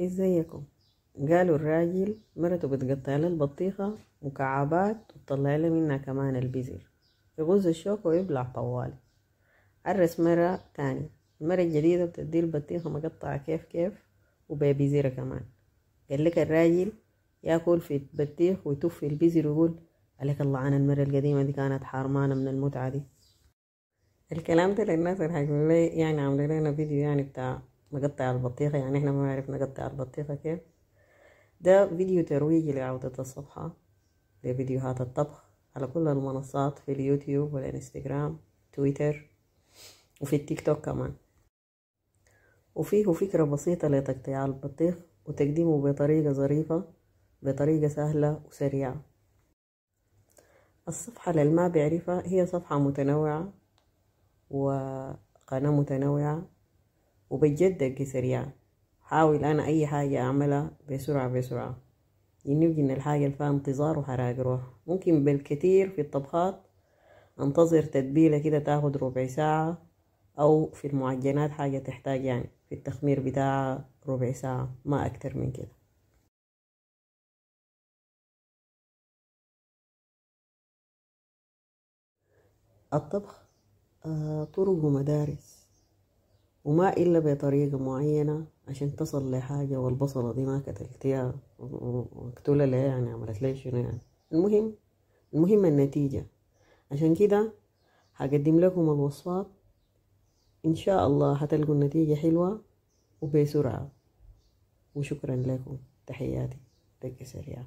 ازيكم؟ قالوا الراجل مرته بتقطع له البطيخة مكعبات وتطلع له منها كمان البذر، يغز الشوكة ويبلع طوالي. عرس مرة تانية، المرة الجديدة بتدي البطيخة مقطعة كيف كيف وببذرة كمان. قال لك الراجل ياكل في البطيخ ويتف في البذر ويقول عليك الله عن المرة القديمة دي كانت حرمانة من المتعة دي. الكلام ده للناس اللي هيقولوا لي يعني عاملين لنا فيديو يعني بتاع مقطع البطيخة، يعني احنا ما نعرف نقطع البطيخة كيف. ده فيديو ترويجي لعودة الصفحة لفيديوهات الطبخ على كل المنصات، في اليوتيوب والانستجرام تويتر وفي التيك توك كمان. وفيه فكرة بسيطة لتقطيع البطيخ وتقديمه بطريقة ظريفة، بطريقة سهلة وسريعة. الصفحة اللي ما بيعرفها هي صفحة متنوعة وقناة متنوعة وبتجدد سريعة. حاول أنا أي حاجة أعملها بسرعة ينبغي إن الحاجة اللي فيها انتظار وحراق روح. ممكن بالكتير في الطبخات انتظر تتبيلة كده تاخد ربع ساعة، أو في المعجنات حاجة تحتاج يعني في التخمير بتاعها ربع ساعة، ما أكتر من كده. الطبخ طرق ومدارس، وما إلا بطريقة معينة عشان تصل لحاجة. والبصلة دي ما كتلتيها ومقتولة ليه يعني؟ عملت ليه شنو يعني؟ المهم النتيجة. عشان كده هقدم لكم الوصفات، إن شاء الله هتلقوا النتيجة حلوة وبسرعة. وشكرا لكم، تحياتي، دقة سريعة.